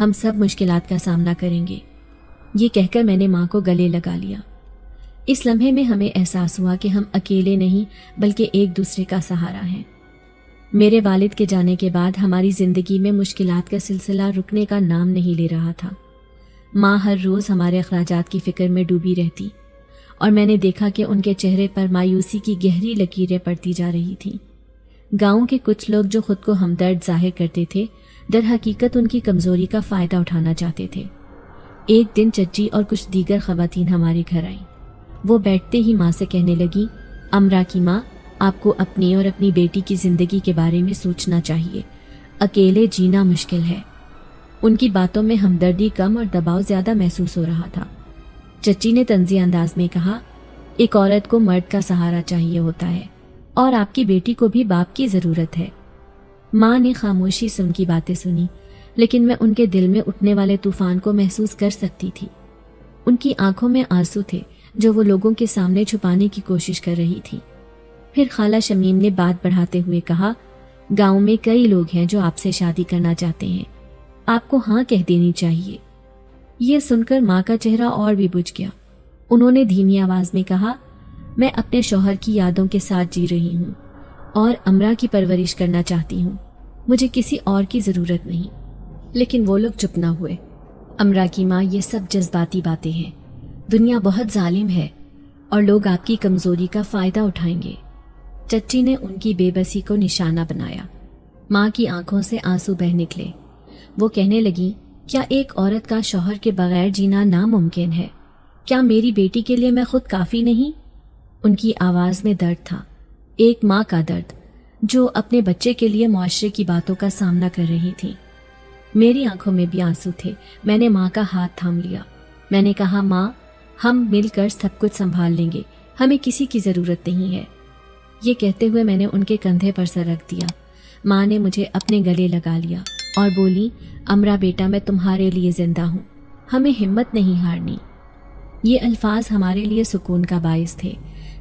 ہم سب مشکلات کا سامنا کریں گے۔ یہ کہہ کر میں نے ماں کو گلے لگا لیا۔ اس لمحے میں ہمیں احساس ہوا کہ ہم اکیلے نہیں بلکہ ایک دوسرے کا سہارا ہیں۔ میرے والد کے جانے کے بعد ہماری زندگی میں مشکلات کا سلسلہ رکنے کا نام نہیں لے رہا تھا۔ ماں ہر روز ہمارے اخراجات کی فکر میں ڈوبی رہتی اور میں نے دیکھا کہ ان کے چہرے پر مایوسی کی گہری لکیریں پڑتی جا رہی تھیں۔ گاؤں کے کچھ لوگ جو خود کو ہمدرد ظاہر کرتے تھے، در حقیقت ان کی کمزوری کا فائدہ اٹھانا چاہتے تھے۔ ایک دن چچی اور کچھ دیگر خواتین ہمارے گھر آئیں۔ وہ بیٹھتے ہی ماں سے کہنے لگی، امرا کی ماں، آپ کو اپنی اور اپنی بیٹی کی زندگی کے بارے میں سوچنا چاہیے۔ اکیلے جینا مشکل ہے۔ ان کی باتوں میں ہمدردی کم اور دباؤ زیادہ محسوس ہو رہا تھا۔ چچی نے طنزی انداز میں کہا، ایک عورت کو مرد کا سہارا چاہیے ہوتا ہے اور آپ کی بیٹی کو بھی باپ کی ضرورت ہے۔ ماں نے خاموشی سے ان کی باتیں سنی، لیکن میں ان کے دل میں اٹھنے والے طوفان کو محسوس کر سکتی تھی۔ ان کی آنکھوں میں آنسو تھے جو وہ لوگوں کے سامنے چھپانے کی کوشش کر رہی تھی۔ پھر خالہ شمیم نے بات بڑھاتے ہوئے کہا، گاؤں میں کئی لوگ ہیں جو آپ سے شادی کرنا چاہتے ہیں، آپ کو ہاں کہہ دینی چاہیے۔ یہ سن کر ماں کا چہرہ اور بھی بجھ گیا۔ انہوں نے دھیمی آواز میں کہا، میں اپنے شوہر کی یادوں کے ساتھ جی رہی ہوں اور امرا کی پرورش کرنا چاہتی ہوں، مجھے کسی اور کی ضرورت نہیں۔ لیکن وہ لوگ چپ نہ ہوئے۔ امرا کی ماں، یہ سب جذباتی باتیں ہیں، دنیا بہت ظالم ہے اور لوگ آپ کی کمزوری کا فائدہ اٹھائیں گے۔ چچی نے ان کی بے بسی کو نشانہ بنایا۔ ماں کی آنکھوں سے آنسو بہہ نکلے۔ وہ کہنے لگی، کیا ایک عورت کا شوہر کے بغیر جینا ناممکن ہے؟ کیا میری بیٹی کے لیے میں خود کافی نہیں؟ ان کی آواز میں درد تھا، ایک ماں کا درد جو اپنے بچے کے لیے معاشرے کی باتوں کا سامنا کر رہی تھی۔ میری آنکھوں میں بھی آنسو تھے۔ میں نے ماں کا ہاتھ تھام لیا۔ میں نے کہا، ماں، ہم مل کر سب کچھ سنبھال لیں گے، ہمیں کسی کی ضرورت نہیں ہے۔ یہ کہتے ہوئے میں نے ان کے کندھے پر سر رکھ دیا۔ ماں نے مجھے اپنے گلے لگا لیا اور بولی، امرا بیٹا، میں تمہارے لیے زندہ ہوں، ہمیں ہمت نہیں ہارنی۔ یہ الفاظ ہمارے لیے سکون کا باعث تھے،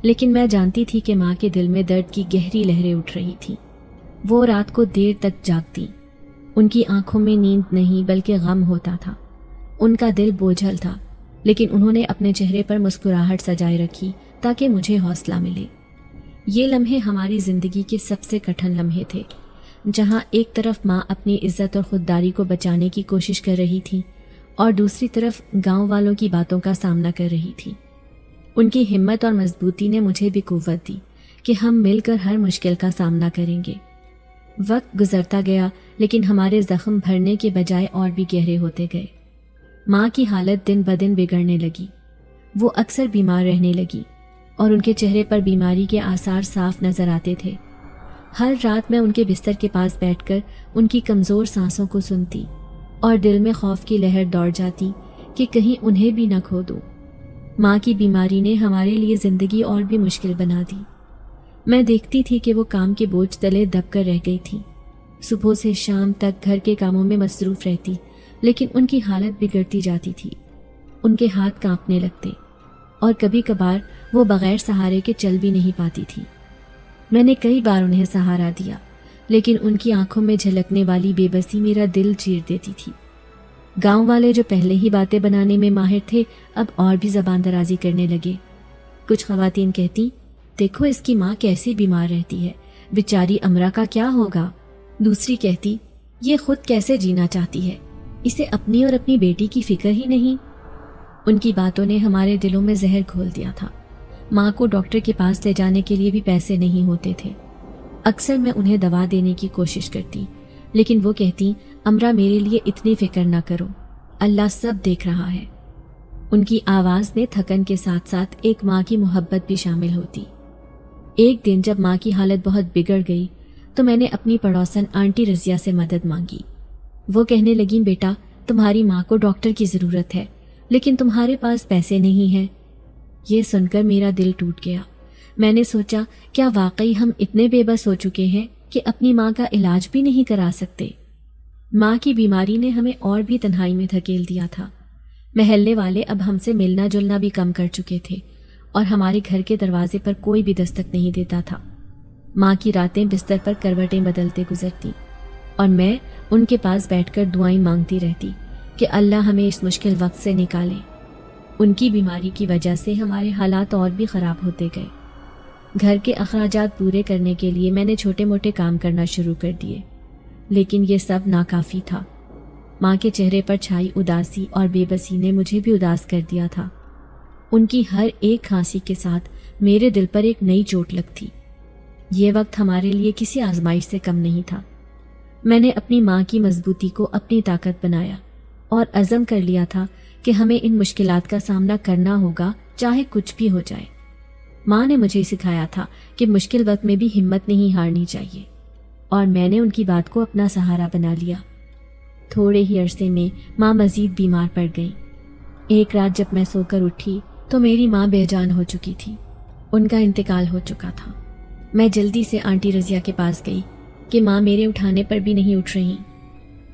لیکن میں جانتی تھی کہ ماں کے دل میں درد کی گہری لہریں اٹھ رہی تھیں۔ وہ رات کو دیر تک جاگتی۔ ان کی آنکھوں میں نیند نہیں بلکہ غم ہوتا تھا۔ ان کا دل بوجھل تھا، لیکن انہوں نے اپنے چہرے پر مسکراہٹ سجائے رکھی تاکہ مجھے حوصلہ ملے۔ یہ لمحے ہماری زندگی کے سب سے کٹھن لمحے تھے، جہاں ایک طرف ماں اپنی عزت اور خودداری کو بچانے کی کوشش کر رہی تھی اور دوسری طرف گاؤں والوں کی باتوں کا سامنا کر رہی تھی۔ ان کی ہمت اور مضبوطی نے مجھے بھی قوت دی کہ ہم مل کر ہر مشکل کا سامنا کریں گے۔ وقت گزرتا گیا، لیکن ہمارے زخم بھرنے کے بجائے اور بھی گہرے ہوتے گئے۔ ماں کی حالت دن بدن بگڑنے لگی۔ وہ اکثر بیمار رہنے لگی اور ان کے چہرے پر بیماری کے آثار صاف نظر آتے تھے۔ ہر رات میں ان کے بستر کے پاس بیٹھ کر ان کی کمزور سانسوں کو سنتی اور دل میں خوف کی لہر دوڑ جاتی کہ کہیں انہیں بھی نہ کھو دوں۔ ماں کی بیماری نے ہمارے لیے زندگی اور بھی مشکل بنا دی۔ میں دیکھتی تھی کہ وہ کام کے بوجھ تلے دب کر رہ گئی تھی۔ صبح سے شام تک گھر کے کاموں میں مصروف رہتی، لیکن ان کی حالت بگڑتی جاتی تھی۔ ان کے ہاتھ کانپنے لگتے اور کبھی کبھار وہ بغیر سہارے کے چل بھی نہیں پاتی تھی۔ میں نے کئی بار انہیں سہارا دیا، لیکن ان کی آنکھوں میں جھلکنے والی بے بسی میرا دل چیر دیتی تھی۔ گاؤں والے جو پہلے ہی باتیں بنانے میں ماہر تھے، اب اور بھی زبان درازی کرنے لگے۔ کچھ خواتین کہتی، دیکھو اس کی ماں کیسی بیمار رہتی ہے، بیچاری امرا کا کیا ہوگا۔ دوسری کہتی، یہ خود کیسے جینا چاہتی ہے، اسے اپنی اور اپنی بیٹی کی فکر ہی نہیں۔ ان کی باتوں نے ہمارے دلوں میں زہر گھول دیا تھا۔ ماں کو ڈاکٹر کے پاس لے جانے کے لیے بھی پیسے نہیں ہوتے تھے۔ اکثر میں انہیں دوا دینے کی کوشش کرتی، لیکن وہ کہتی، امرا میرے لیے اتنی فکر نہ کرو، اللہ سب دیکھ رہا ہے۔ ان کی آواز میں تھکن کے ساتھ ساتھ ایک ماں کی محبت بھی شامل ہوتی۔ ایک دن جب ماں کی حالت بہت بگڑ گئی تو میں نے اپنی پڑوسن آنٹی رضیہ سے مدد مانگی۔ وہ کہنے لگیں، بیٹا، تمہاری ماں کو ڈاکٹر کی ضرورت ہے، لیکن تمہارے پاس پیسے نہیں ہیں۔ یہ سن کر میرا دل ٹوٹ گیا۔ میں نے سوچا، کیا واقعی ہم اتنے بے بس ہو چکے ہیں کہ اپنی ماں کا علاج بھی نہیں کرا سکتے؟ ماں کی بیماری نے ہمیں اور بھی تنہائی میں دھکیل دیا تھا۔ محلے والے اب ہم سے ملنا جلنا بھی کم کر چکے تھے اور ہمارے گھر کے دروازے پر کوئی بھی دستک نہیں دیتا تھا۔ ماں کی راتیں بستر پر کروٹیں بدلتے گزرتی اور میں ان کے پاس بیٹھ کر دعائیں مانگتی رہتی کہ اللہ ہمیں اس مشکل وقت سے نکالے۔ ان کی بیماری کی وجہ سے ہمارے حالات اور بھی خراب ہوتے گئے۔ گھر کے اخراجات پورے کرنے کے لیے میں نے چھوٹے موٹے کام کرنا شروع کر دیے، لیکن یہ سب ناکافی تھا۔ ماں کے چہرے پر چھائی اداسی اور بے بسی نے مجھے بھی اداس کر دیا تھا۔ ان کی ہر ایک کھانسی کے ساتھ میرے دل پر ایک نئی چوٹ لگتی۔ یہ وقت ہمارے لیے کسی آزمائش سے کم نہیں تھا۔ میں نے اپنی ماں کی مضبوطی کو اپنی طاقت بنایا اور عزم کر لیا تھا کہ ہمیں ان مشکلات کا سامنا کرنا ہوگا، چاہے کچھ بھی ہو جائے۔ ماں نے مجھے سکھایا تھا کہ مشکل وقت میں بھی ہمت نہیں ہارنی چاہیے، اور میں نے ان کی بات کو اپنا سہارا بنا لیا۔ تھوڑے ہی عرصے میں ماں مزید بیمار پڑ گئی۔ ایک رات جب میں سو کر اٹھی تو میری ماں بے جان ہو چکی تھی۔ ان کا انتقال ہو چکا تھا۔ میں جلدی سے آنٹی رضیہ کے پاس گئی کہ ماں میرے اٹھانے پر بھی نہیں اٹھ رہی۔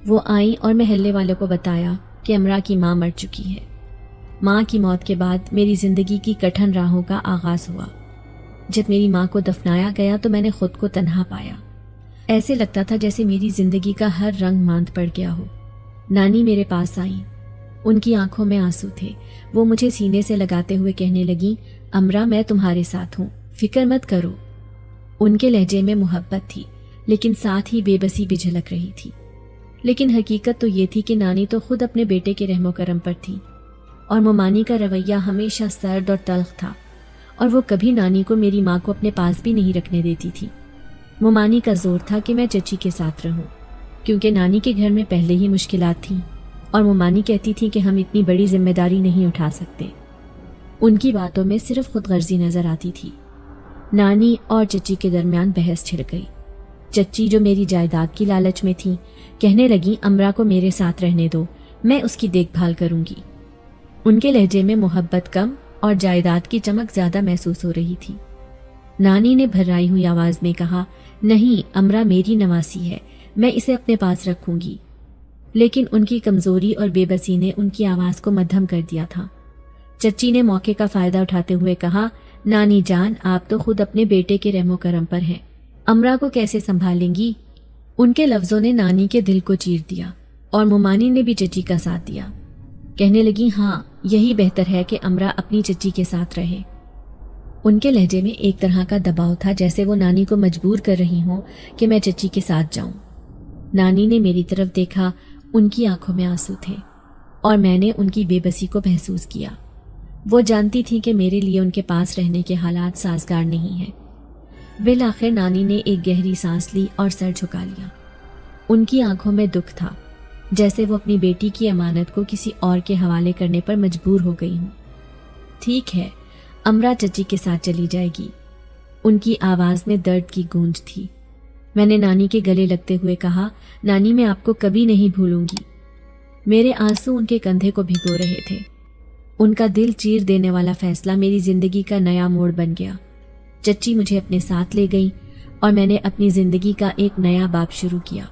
وہ آئیں اور محلے والوں کو بتایا کہ امرا کی ماں مر چکی ہے۔ ماں کی موت کے بعد میری زندگی کی کٹھن راہوں کا آغاز ہوا۔ جب میری ماں کو دفنایا گیا تو میں نے خود کو تنہا پایا۔ ایسے لگتا تھا جیسے میری زندگی کا ہر رنگ ماند پڑ گیا ہو۔ نانی میرے پاس آئیں۔ ان کی آنکھوں میں آنسو تھے۔ وہ مجھے سینے سے لگاتے ہوئے کہنے لگیں، امرا میں تمہارے ساتھ ہوں، فکر مت کرو۔ ان کے لہجے میں محبت تھی، لیکن ساتھ ہی بے بسی بھی جھلک رہی تھی۔ لیکن حقیقت تو یہ تھی کہ نانی تو خود اپنے بیٹے کے رحم و کرم پر تھی، اور ممانی کا رویہ ہمیشہ سرد اور تلخ تھا، اور وہ کبھی نانی کو میری ماں کو اپنے پاس بھی نہیں رکھنے دیتی تھی۔ ممانی کا زور تھا کہ میں چچی کے ساتھ رہوں، کیونکہ نانی کے گھر میں پہلے ہی مشکلات تھیں، اور ممانی کہتی تھی کہ ہم اتنی بڑی ذمہ داری نہیں اٹھا سکتے۔ ان کی باتوں میں صرف خود غرضی نظر آتی تھی۔ نانی اور چچی کے درمیان بحث چھڑ گئی۔ چچی جو میری جائیداد کی لالچ میں تھی، کہنے لگی امرا کو میرے ساتھ رہنے دو، میں اس کی دیکھ بھال کروں گی۔ ان کے لہجے میں محبت کم اور جائیداد کی چمک زیادہ محسوس ہو رہی تھی۔ نانی نے بھرائی ہوئی آواز میں کہا، نہیں، امرا میری نواسی ہے، میں اسے اپنے پاس رکھوں گی۔ لیکن ان کی کمزوری اور بے بسی نے ان کی آواز کو مدھم کر دیا تھا۔ چچی نے موقع کا فائدہ اٹھاتے ہوئے کہا، نانی جان، آپ تو خود اپنے بیٹے کے رحم و کرم پر ہیں، امرا کو کیسے سنبھالیں گی؟ ان کے لفظوں نے نانی کے دل کو چیر دیا، اور ممانی نے بھی چچی کا ساتھ دیا۔ کہنے لگی، ہاں، یہی بہتر ہے کہ امرا اپنی چچی کے ساتھ رہے۔ ان کے لہجے میں ایک طرح کا دباؤ تھا، جیسے وہ نانی کو مجبور کر رہی ہوں کہ میں چچی کے ساتھ جاؤں۔ نانی نے میری طرف دیکھا، ان کی آنکھوں میں آنسو تھے، اور میں نے ان کی بے بسی کو محسوس کیا۔ وہ جانتی تھی کہ میرے لیے ان کے پاس رہنے کے حالات سازگار نہیں ہیں۔ بالآخر نانی نے ایک گہری سانس لی اور سر جھکا لیا۔ ان کی آنکھوں میں دکھ تھا، جیسے وہ اپنی بیٹی کی امانت کو کسی اور کے حوالے کرنے پر مجبور ہو گئی ہوں۔ ٹھیک ہے، امرا چچی کے ساتھ چلی جائے گی۔ ان کی آواز میں درد کی گونج تھی۔ میں نے نانی کے گلے لگتے ہوئے کہا، نانی میں آپ کو کبھی نہیں بھولوں گی۔ میرے آنسو ان کے کندھے کو بھگو رہے تھے۔ ان کا دل چیر دینے والا فیصلہ میری زندگی کا نیا موڑ بن گیا۔ چچی مجھے اپنے ساتھ لے گئی، اور میں نے اپنی زندگی کا ایک نیا باب شروع کیا،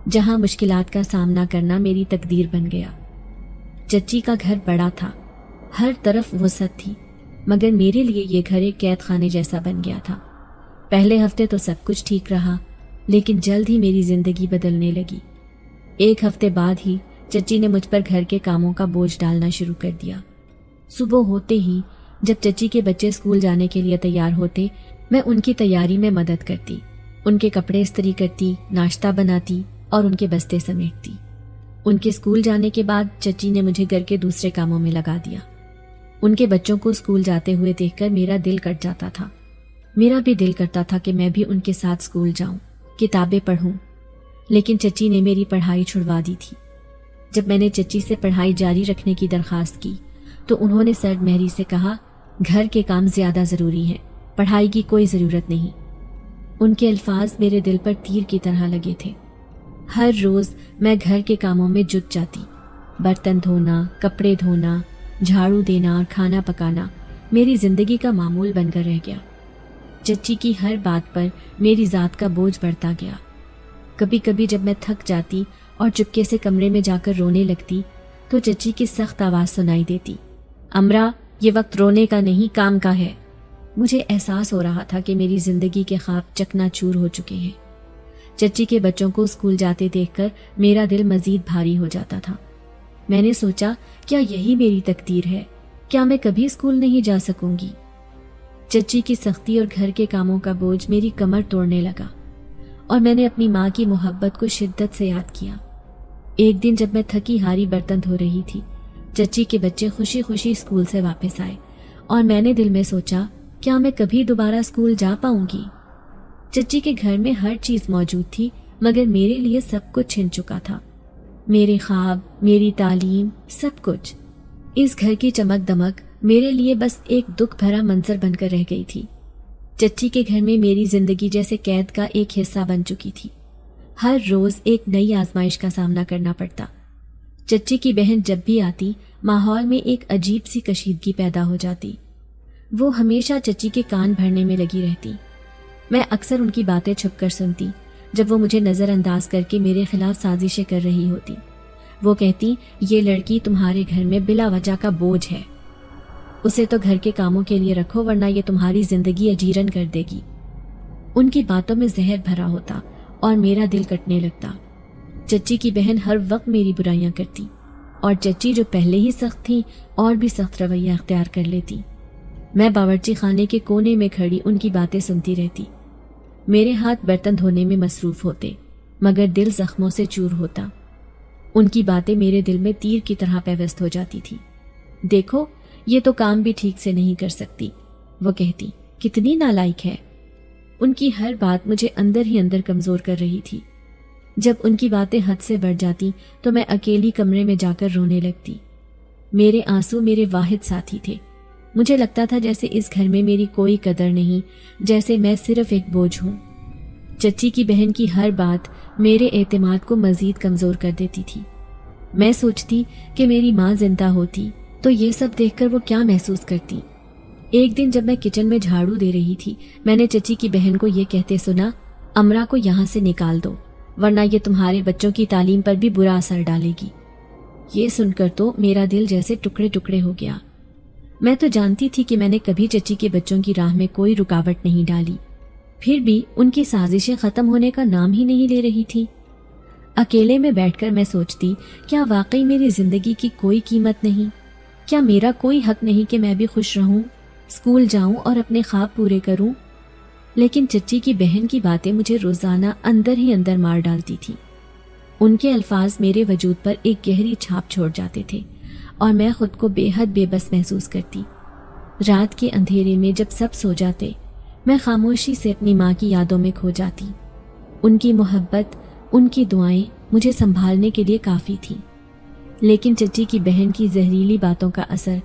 جہاں مشکلات کا سامنا کرنا میری تقدیر بن گیا۔ چچی کا گھر بڑا تھا، ہر طرف وسعت تھی، مگر میرے لیے یہ گھر ایک قید خانے جیسا بن گیا تھا۔ پہلے ہفتے تو سب کچھ ٹھیک رہا، لیکن جلد ہی میری زندگی بدلنے لگی۔ ایک ہفتے بعد ہی چچی نے مجھ پر گھر کے کاموں کا بوجھ ڈالنا شروع کر دیا۔ صبح ہوتے ہی جب چچی کے بچے اسکول جانے کے لیے تیار ہوتے، میں ان کی تیاری میں مدد کرتی، ان کے کپڑے استری کرتی، ناشتہ بناتی اور ان کے بستے سمیٹتی۔ ان کے اسکول جانے کے بعد چچی نے مجھے گھر کے دوسرے کاموں میں لگا دیا۔ ان کے بچوں کو اسکول جاتے ہوئے دیکھ کر میرا دل کٹ جاتا تھا۔ میرا بھی دل کرتا تھا کہ میں بھی ان کے ساتھ اسکول جاؤں، کتابیں پڑھوں، لیکن چچی نے میری پڑھائی چھڑوا دی تھی۔ جب میں نے چچی سے پڑھائی جاری رکھنے کی درخواست کی تو انہوں نے سرد مہری سے کہا، گھر کے کام زیادہ ضروری ہیں، پڑھائی کی کوئی ضرورت نہیں۔ ان کے الفاظ میرے دل پر تیر کی طرح لگے تھے۔ ہر روز میں گھر کے کاموں میں جٹ جاتی، برتن دھونا، کپڑے دھونا، جھاڑو دینا اور کھانا پکانا میری زندگی کا معمول بن کر رہ گیا۔ چچی کی ہر بات پر میری ذات کا بوجھ بڑھتا گیا۔ کبھی کبھی جب میں تھک جاتی اور چپکے سے کمرے میں جا کر رونے لگتی تو چچی کی سخت آواز سنائی دیتی، امرا، یہ وقت رونے کا نہیں، کام کا ہے۔ مجھے احساس ہو رہا تھا کہ میری زندگی کے خواب چکنا چور ہو چکے ہیں۔ چچی کے بچوں کو اسکول جاتے دیکھ کر میرا دل مزید بھاری ہو جاتا تھا۔ میں نے سوچا کیا یہی میری تقدیر ہے؟ کیا میں کبھی اسکول نہیں جا سکوں گی؟ چچی کی سختی اور گھر کے کاموں کا بوجھ میری کمر توڑنے لگا اور میں نے اپنی ماں کی محبت کو شدت سے یاد کیا۔ ایک دن جب میں تھکی ہاری برتن دھو رہی تھی، چچی کے بچے خوشی خوشی اسکول سے واپس آئے اور میں نے دل میں سوچا کیا میں کبھی دوبارہ اسکول جا پاؤں گی؟ چچی کے گھر میں ہر چیز موجود تھی مگر میرے لیے سب کچھ چھن چکا تھا، میرے خواب، میری تعلیم، سب کچھ۔ اس گھر کی چمک دمک میرے لیے بس ایک دکھ بھرا منظر بن کر رہ گئی تھی۔ چچی کے گھر میں میری زندگی جیسے قید کا ایک حصہ بن چکی تھی۔ ہر روز ایک نئی آزمائش کا سامنا کرنا پڑتا۔ چچی کی بہن جب بھی آتی، ماحول میں ایک عجیب سی کشیدگی پیدا ہو جاتی۔ وہ ہمیشہ چچی کے کان بھرنے میں لگی رہتی۔ میں اکثر ان کی باتیں چھپ کر سنتی جب وہ مجھے نظر انداز کر کے میرے خلاف سازشیں کر رہی ہوتی۔ وہ کہتی یہ لڑکی تمہارے گھر میں بلا وجہ کا بوجھ ہے، اسے تو گھر کے کاموں کے لیے رکھو ورنہ یہ تمہاری زندگی اجیرن کر دے گی۔ ان کی باتوں میں زہر بھرا ہوتا اور میرا دل کٹنے لگتا۔ چچی کی بہن ہر وقت میری برائیاں کرتی اور چچی جو پہلے ہی سخت تھی اور بھی سخت رویہ اختیار کر لیتی۔ میں باورچی خانے کے کونے میں کھڑی ان کی باتیں سنتی رہتی۔ میرے ہاتھ برتن دھونے میں مصروف ہوتے مگر دل زخموں سے چور ہوتا۔ ان کی باتیں میرے دل میں تیر کی طرح پیوست ہو جاتی تھی۔ دیکھو یہ تو کام بھی ٹھیک سے نہیں کر سکتی، وہ کہتی، کتنی نالائق ہے۔ ان کی ہر بات مجھے اندر ہی اندر کمزور کر رہی تھی۔ جب ان کی باتیں حد سے بڑھ جاتی تو میں اکیلی کمرے میں جا کر رونے لگتی۔ میرے آنسو میرے واحد ساتھی تھے۔ مجھے لگتا تھا جیسے اس گھر میں میری کوئی قدر نہیں، جیسے میں صرف ایک بوجھ ہوں۔ چچی کی بہن کی ہر بات میرے اعتماد کو مزید کمزور کر دیتی تھی۔ میں سوچتی کہ میری ماں زندہ ہوتی تو یہ سب دیکھ کر وہ کیا محسوس کرتی۔ ایک دن جب میں کچن میں جھاڑو دے رہی تھی، میں نے چچی کی بہن کو یہ کہتے سنا، امرا کو یہاں سے نکال دو ورنہ یہ تمہارے بچوں کی تعلیم پر بھی برا اثر ڈالے گی۔ یہ سن کر تو میرا دل جیسے ٹکڑے ٹکڑے ہو گیا۔ میں تو جانتی تھی کہ میں نے کبھی چچی کے بچوں کی راہ میں کوئی رکاوٹ نہیں ڈالی، پھر بھی ان کی سازشیں ختم ہونے کا نام ہی نہیں لے رہی تھی۔ اکیلے میں بیٹھ کر میں سوچتی، کیا واقعی میری زندگی کی کوئی قیمت نہیں؟ کیا میرا کوئی حق نہیں کہ میں بھی خوش رہوں، اسکول جاؤں اور اپنے خواب پورے کروں؟ لیکن چچی کی بہن کی باتیں مجھے روزانہ اندر ہی اندر مار ڈالتی تھی۔ ان کے الفاظ میرے وجود پر ایک گہری چھاپ چھوڑ جاتے تھے اور میں خود کو بے حد بے بس محسوس کرتی۔ رات کے اندھیرے میں جب سب سو جاتے، میں خاموشی سے اپنی ماں کی یادوں میں کھو جاتی۔ ان کی محبت، ان کی دعائیں مجھے سنبھالنے کے لیے کافی تھی، لیکن چچی کی بہن کی زہریلی باتوں کا اثر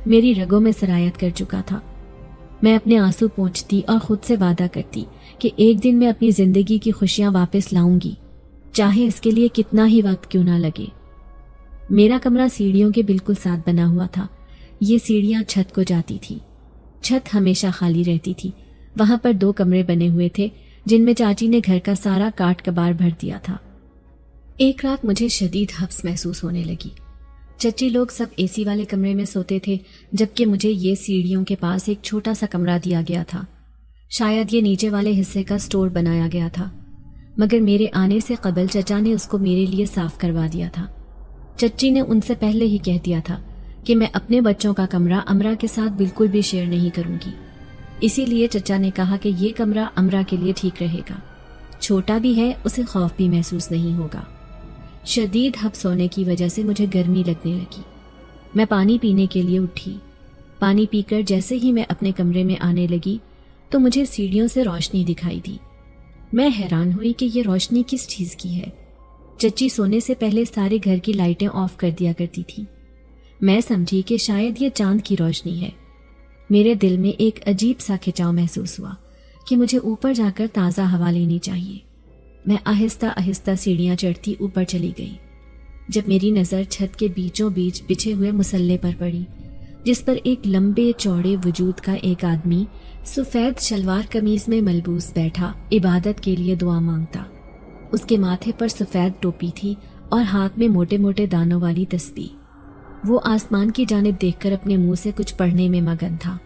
میری رگوں میں سرایت کر چکا تھا۔ میں اپنے آنسو پونچھتی اور خود سے وعدہ کرتی کہ ایک دن میں اپنی زندگی کی خوشیاں واپس لاؤں گی، چاہے اس کے لیے کتنا ہی وقت کیوں نہ لگے۔ میرا کمرہ سیڑھیوں کے بالکل ساتھ بنا ہوا تھا۔ یہ سیڑھیاں چھت کو جاتی تھی۔ چھت ہمیشہ خالی رہتی تھی۔ وہاں پر 2 کمرے بنے ہوئے تھے جن میں چاچی نے گھر کا سارا کاٹ کباڑ بھر دیا تھا۔ ایک رات مجھے شدید حبس محسوس ہونے لگی۔ چچی لوگ سب اے سی والے کمرے میں سوتے تھے جبکہ مجھے یہ سیڑھیوں کے پاس ایک چھوٹا سا کمرہ دیا گیا تھا۔ شاید یہ نیچے والے حصے کا سٹور بنایا گیا تھا، مگر میرے آنے سے قبل چچا نے اس کو میرے لیے صاف کروا دیا تھا۔ چچی نے ان سے پہلے ہی کہہ دیا تھا کہ میں اپنے بچوں کا کمرہ امرا کے ساتھ بالکل بھی شیئر نہیں کروں گی، اسی لیے چچا نے کہا کہ یہ کمرہ امرا کے لیے ٹھیک رہے گا، چھوٹا بھی ہے، اسے خوف بھی محسوس نہیں ہوگا۔ شدید حبس ہونے کی وجہ سے مجھے گرمی لگنے لگی۔ میں پانی پینے کے لیے اٹھی۔ پانی پی کر جیسے ہی میں اپنے کمرے میں آنے لگی تو مجھے سیڑھیوں سے روشنی دکھائی دی۔ میں حیران ہوئی کہ یہ روشنی کس چیز کی ہے۔ چچی سونے سے پہلے سارے گھر کی لائٹیں آف کر دیا کرتی تھی۔ میں سمجھی کہ شاید یہ چاند کی روشنی ہے۔ میرے دل میں ایک عجیب سا کھچاؤ محسوس ہوا کہ مجھے اوپر جا کر تازہ ہوا لینی چاہیے۔ میں آہستہ آہستہ سیڑھیاں چڑھتی اوپر چلی گئی۔ جب میری نظر چھت کے بیچوں بیچ بچھے ہوئے مسلے پر پڑی جس پر ایک لمبے چوڑے وجود کا ایک آدمی سفید شلوار قمیض میں ملبوس بیٹھا عبادت کے لیے دعا مانگتا۔ اس کے ماتھے پر سفید ٹوپی تھی اور ہاتھ میں موٹے موٹے دانوں والی تسبیح۔ وہ آسمان کی جانب دیکھ کر اپنے منہ سے کچھ پڑھنے میں مگن تھا۔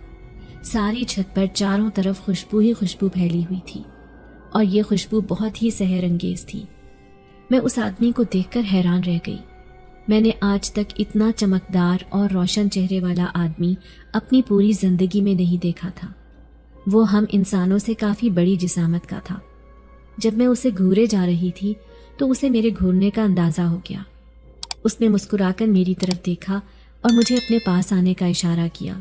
ساری چھت پر چاروں طرف خوشبو ہی خوشبو پھیلی ہوئی تھی اور یہ خوشبو بہت ہی سحر انگیز تھی۔ میں اس آدمی کو دیکھ کر حیران رہ گئی۔ میں نے آج تک اتنا چمکدار اور روشن چہرے والا آدمی اپنی پوری زندگی میں نہیں دیکھا تھا۔ وہ ہم انسانوں سے کافی بڑی جسامت کا تھا۔ جب میں اسے گھورے جا رہی تھی تو اسے میرے گھورنے کا اندازہ ہو گیا۔ اس نے مسکرا کر میری طرف دیکھا اور مجھے اپنے پاس آنے کا اشارہ کیا۔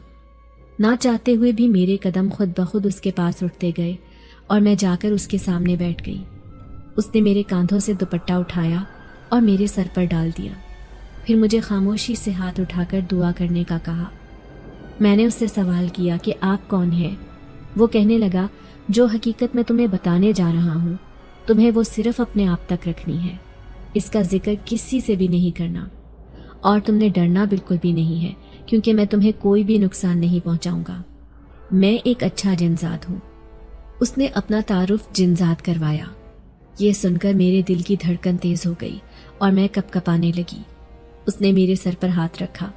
نہ چاہتے ہوئے بھی میرے قدم خود بخود اس کے پاس اٹھتے گئے اور میں جا کر اس کے سامنے بیٹھ گئی۔ اس نے میرے کاندھوں سے دوپٹہ اٹھایا اور میرے سر پر ڈال دیا، پھر مجھے خاموشی سے ہاتھ اٹھا کر دعا کرنے کا کہا۔ میں نے اس سے سوال کیا کہ آپ کون ہیں؟ وہ کہنے لگا، جو حقیقت میں تمہیں بتانے جا رہا ہوں تمہیں وہ صرف اپنے آپ تک رکھنی ہے، اس کا ذکر کسی سے بھی نہیں کرنا، اور تم نے ڈرنا بالکل بھی نہیں ہے کیونکہ میں تمہیں کوئی بھی نقصان نہیں پہنچاؤں گا۔ میں ایک اچھا جنزاد ہوں۔ اس نے اپنا تعارف جنزاد کروایا۔ یہ سن کر میرے دل کی دھڑکن تیز ہو گئی اور میں کپ کپانے لگی۔ اس نے میرے سر پر ہاتھ رکھا۔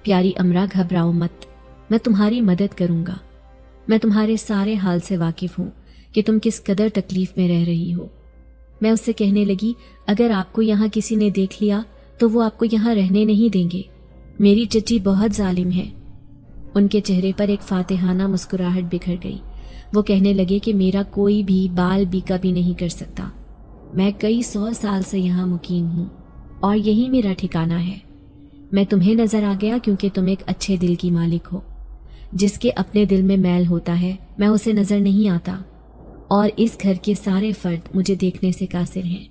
پیاری امرا، گھبراؤ مت، میں تمہاری مدد کروں گا۔ میں تمہارے سارے حال سے واقف ہوں کہ تم کس قدر تکلیف میں رہ رہی ہو۔ میں اس سے کہنے لگی، اگر آپ کو یہاں کسی نے دیکھ لیا تو وہ آپ کو یہاں رہنے نہیں دیں گے۔ میری چچی بہت ظالم ہے۔ ان کے چہرے پر ایک فاتحانہ مسکراہٹ بکھر گئی۔ وہ کہنے لگے کہ میرا کوئی بھی بال بیکا بھی نہیں کر سکتا۔ میں کئی 100 سال سے یہاں مقیم ہوں اور یہی میرا ٹھکانہ ہے۔ میں تمہیں نظر آ گیا کیونکہ تم ایک اچھے دل کی مالک ہو۔ جس کے اپنے دل میں میل ہوتا ہے میں اسے نظر نہیں آتا، اور اس گھر کے سارے فرد مجھے دیکھنے سے قاصر ہیں۔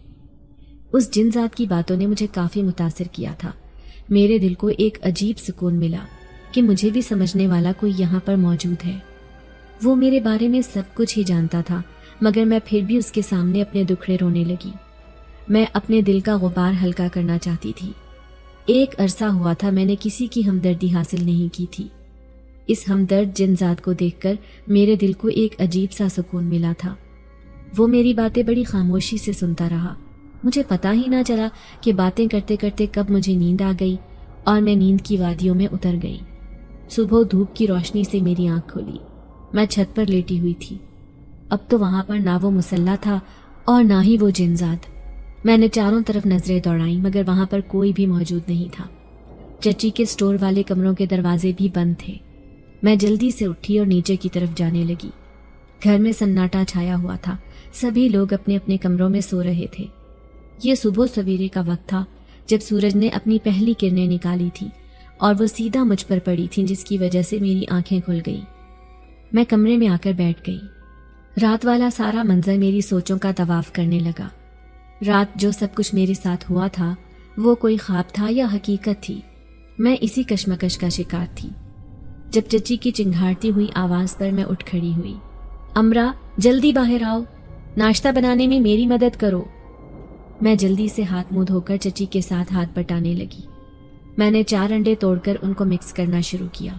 اس جن ذات کی باتوں نے مجھے کافی متاثر کیا تھا۔ میرے دل کو ایک عجیب سکون ملا کہ مجھے بھی سمجھنے والا کوئی یہاں پر موجود ہے۔ وہ میرے بارے میں سب کچھ ہی جانتا تھا، مگر میں پھر بھی اس کے سامنے اپنے دکھڑے رونے لگی۔ میں اپنے دل کا غبار ہلکا کرنا چاہتی تھی۔ ایک عرصہ ہوا تھا میں نے کسی کی ہمدردی حاصل نہیں کی تھی۔ اس ہمدرد جن ذات کو دیکھ کر میرے دل کو ایک عجیب سا سکون ملا تھا۔ وہ میری باتیں بڑی خاموشی سے سنتا رہا۔ مجھے پتا ہی نہ چلا کہ باتیں کرتے کرتے کب مجھے نیند آ گئی اور میں نیند کی وادیوں میں اتر گئی۔ صبح دھوپ کی روشنی سے میری آنکھ کھلی۔ میں چھت پر لیٹی ہوئی تھی۔ اب تو وہاں پر نہ وہ مسلح تھا اور نہ ہی وہ جنزاد۔ میں نے چاروں طرف نظریں دوڑائیں مگر وہاں پر کوئی بھی موجود نہیں تھا۔ چچی کے سٹور والے کمروں کے دروازے بھی بند تھے۔ میں جلدی سے اٹھی اور نیچے کی طرف جانے لگی۔ گھر میں سناٹا چھایا ہوا تھا، سبھی لوگ اپنے اپنے کمروں میں سو رہے تھے۔ یہ صبح سویرے کا وقت تھا جب سورج نے اپنی پہلی کرنیں نکالی تھی اور وہ سیدھا مجھ پر پڑی تھیں، جس کی وجہ سے میری آنکھیں کھل گئیں۔ میں کمرے میں آ کر بیٹھ گئی۔ رات والا سارا منظر میری سوچوں کا طواف کرنے لگا۔ رات جو سب کچھ میرے ساتھ ہوا تھا وہ کوئی خواب تھا یا حقیقت تھی؟ میں اسی کشمکش کا شکار تھی۔ جب چچی کی چنگھاڑتی ہوئی آواز پر میں اٹھ کھڑی ہوئی۔ امرا، جلدی باہر آؤ، ناشتہ بنانے میں میری مدد کرو۔ میں جلدی سے ہاتھ منہ دھو کر چچی کے ساتھ ہاتھ بٹانے لگی۔ میں نے 4 انڈے توڑ کر ان کو مکس کرنا شروع کیا۔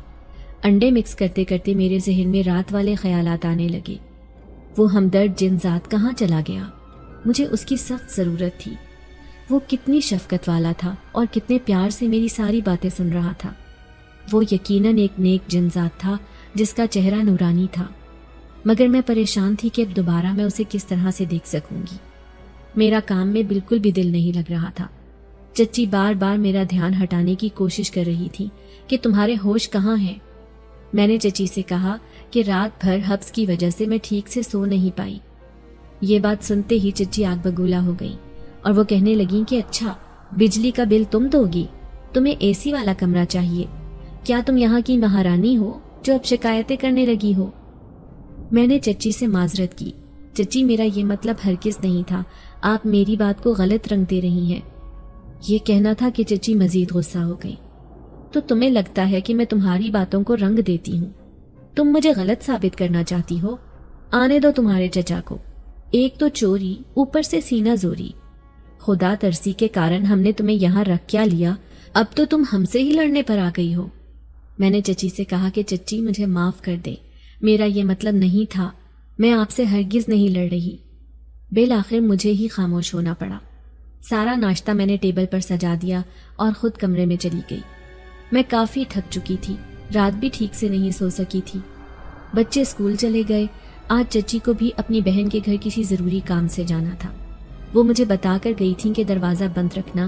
انڈے مکس کرتے کرتے میرے ذہن میں رات والے خیالات آنے لگے۔ وہ ہمدرد جن ذات کہاں چلا گیا؟ مجھے اس کی سخت ضرورت تھی۔ وہ کتنی شفقت والا تھا اور کتنے پیار سے میری ساری باتیں سن رہا تھا۔ وہ یقیناً ایک نیک جن ذات تھا جس کا چہرہ نورانی تھا، مگر میں پریشان تھی کہ اب دوبارہ میں اسے کس طرح سے دیکھ سکوں گی۔ میرا کام میں بالکل بھی دل نہیں لگ رہا تھا۔ چچی بار بار میرا دھیان ہٹانے کی کوشش کر رہی تھی کہ تمہارے ہوش کہاں ہیں؟ میں نے چچی سے کہا کہ رات بھر حبس کی وجہ سے میں ٹھیک سے سو نہیں پائی۔ یہ بات سنتے ہی چچی آگ بگولا ہو گئی اور وہ کہنے لگیں کہ اچھا، بجلی کا بل تم دو گی؟ تمہیں اے سی والا کمرہ چاہیے؟ کیا تم یہاں کی مہارانی ہو جو اب شکایتیں کرنے لگی ہو؟ میں نے چچی سے معذرت کی۔ چچی، میرا یہ مطلب ہرگز نہیں تھا، آپ میری بات کو غلط رنگ دے رہی ہیں۔ یہ کہنا تھا کہ چچی مزید غصہ ہو گئی۔ تو تمہیں لگتا ہے کہ میں تمہاری باتوں کو رنگ دیتی ہوں؟ تم مجھے غلط ثابت کرنا چاہتی ہو؟ آنے دو تمہارے چچا کو۔ ایک تو چوری، اوپر سے سینہ زوری۔ خدا ترسی کے کارن ہم نے تمہیں یہاں رکھ کیا لیا، اب تو تم ہم سے ہی لڑنے پر آ گئی ہو۔ میں نے چچی سے کہا کہ چچی مجھے معاف کر دے، میرا یہ مطلب نہیں تھا، میں آپ سے ہرگز نہیں لڑ رہی۔ بالآخر مجھے ہی خاموش ہونا پڑا۔ سارا ناشتہ میں نے ٹیبل پر سجا دیا اور خود کمرے میں چلی گئی۔ میں کافی تھک چکی تھی، رات بھی ٹھیک سے نہیں سو سکی تھی۔ بچے اسکول چلے گئے۔ آج چچی کو بھی اپنی بہن کے گھر کسی ضروری کام سے جانا تھا۔ وہ مجھے بتا کر گئی تھیں کہ دروازہ بند رکھنا،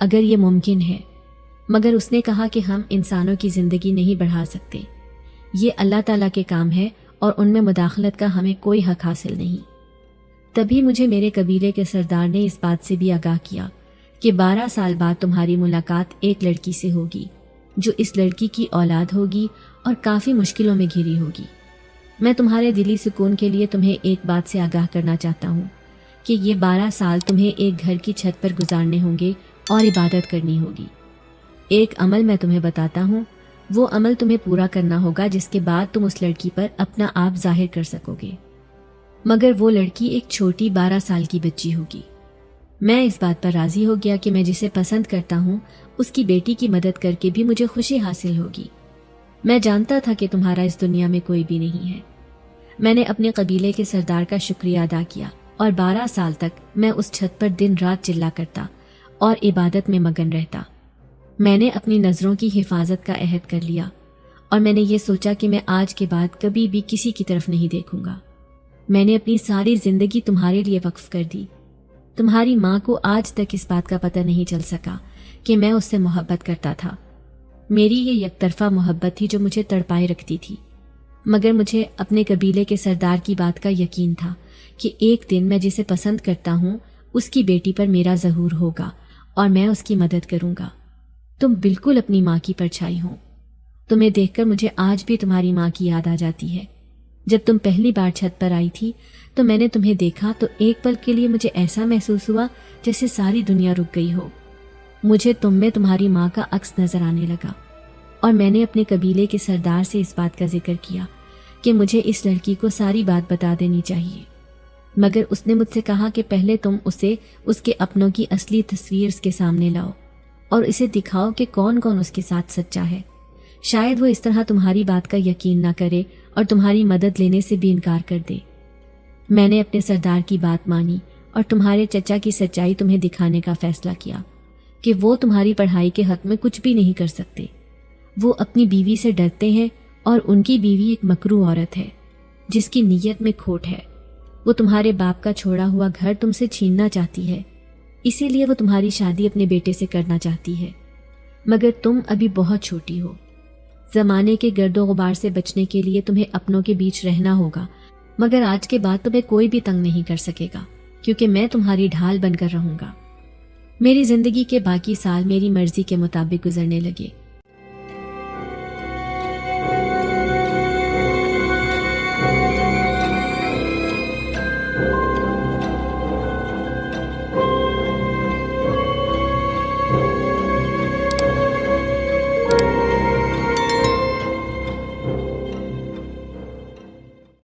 اگر یہ ممکن ہے، مگر اس نے کہا کہ ہم انسانوں کی زندگی نہیں بڑھا سکتے، یہ اللہ تعالیٰ کے کام ہے اور ان میں مداخلت کا ہمیں کوئی حق حاصل نہیں۔ تبھی مجھے میرے قبیلے کے سردار نے اس بات سے بھی آگاہ کیا کہ 12 سال بعد تمہاری ملاقات ایک لڑکی سے ہوگی جو اس لڑکی کی اولاد ہوگی اور کافی مشکلوں میں گھری ہوگی۔ میں تمہارے دلی سکون کے لیے تمہیں ایک بات سے آگاہ کرنا چاہتا ہوں کہ یہ 12 سال تمہیں ایک گھر کی چھت پر گزارنے ہوں گے اور عبادت کرنی ہوگی۔ ایک عمل میں تمہیں بتاتا ہوں، وہ عمل تمہیں پورا کرنا ہوگا جس کے بعد تم اس لڑکی پر اپنا آپ ظاہر کر سکو گے، مگر وہ لڑکی ایک چھوٹی 12 سال کی بچی ہوگی۔ میں اس بات پر راضی ہو گیا کہ میں جسے پسند کرتا ہوں اس کی بیٹی کی مدد کر کے بھی مجھے خوشی حاصل ہوگی۔ میں جانتا تھا کہ تمہارا اس دنیا میں کوئی بھی نہیں ہے۔ میں نے اپنے قبیلے کے سردار کا شکریہ ادا کیا اور 12 سال تک میں اس چھت پر دن رات چلا کرتا اور عبادت میں مگن رہتا۔ میں نے اپنی نظروں کی حفاظت کا عہد کر لیا اور میں نے یہ سوچا کہ میں آج کے بعد کبھی بھی کسی کی طرف نہیں دیکھوں گا۔ میں نے اپنی ساری زندگی تمہارے لیے وقف کر دی۔ تمہاری ماں کو آج تک اس بات کا پتہ نہیں چل سکا کہ میں اس سے محبت کرتا تھا۔ میری یہ یک طرفہ محبت تھی جو مجھے تڑپائے رکھتی تھی، مگر مجھے اپنے قبیلے کے سردار کی بات کا یقین تھا کہ ایک دن میں جسے پسند کرتا ہوں اس کی بیٹی پر میرا ظہور ہوگا اور میں اس کی مدد کروں گا۔ تم بالکل اپنی ماں کی پرچھائی ہو۔ تمہیں دیکھ کر مجھے آج بھی تمہاری ماں کی یاد آ جاتی ہے۔ جب تم پہلی بار چھت پر آئی تھی تو میں نے تمہیں دیکھا تو ایک پل کے لیے مجھے ایسا محسوس ہوا جیسے ساری دنیا رک گئی ہو۔ مجھے تم میں تمہاری ماں کا عکس نظر آنے لگا اور میں نے اپنے قبیلے کے سردار سے اس بات کا ذکر کیا کہ مجھے اس لڑکی کو ساری بات بتا دینی چاہیے، مگر اس نے مجھ سے کہا کہ پہلے تم اسے اس کے اپنوں کی اصلی تصویر اس کے سامنے لاؤ اور اسے دکھاؤ کہ کون کون اس کے ساتھ سچا ہے۔ شاید وہ اس طرح تمہاری بات کا یقین نہ کرے اور تمہاری مدد لینے سے بھی انکار کر دے۔ میں نے اپنے سردار کی بات مانی اور تمہارے چچا کی سچائی تمہیں دکھانے کا فیصلہ کیا کہ وہ تمہاری پڑھائی کے حق میں کچھ بھی نہیں کر سکتے۔ وہ اپنی بیوی سے ڈرتے ہیں اور ان کی بیوی ایک مکروہ عورت ہے جس کی نیت میں کھوٹ ہے۔ وہ تمہارے باپ کا چھوڑا ہوا گھر تم سے چھیننا چاہتی ہے، اسی لیے وہ تمہاری شادی اپنے بیٹے سے کرنا چاہتی ہے، مگر تم ابھی بہت چھوٹی ہو۔ زمانے کے گرد و غبار سے بچنے کے لیے تمہیں اپنوں کے بیچ رہنا ہوگا، مگر آج کے بعد تمہیں کوئی بھی تنگ نہیں کر سکے گا کیونکہ میں تمہاری ڈھال بن کر رہوں گا۔ میری زندگی کے باقی سال میری مرضی کے مطابق گزرنے لگے۔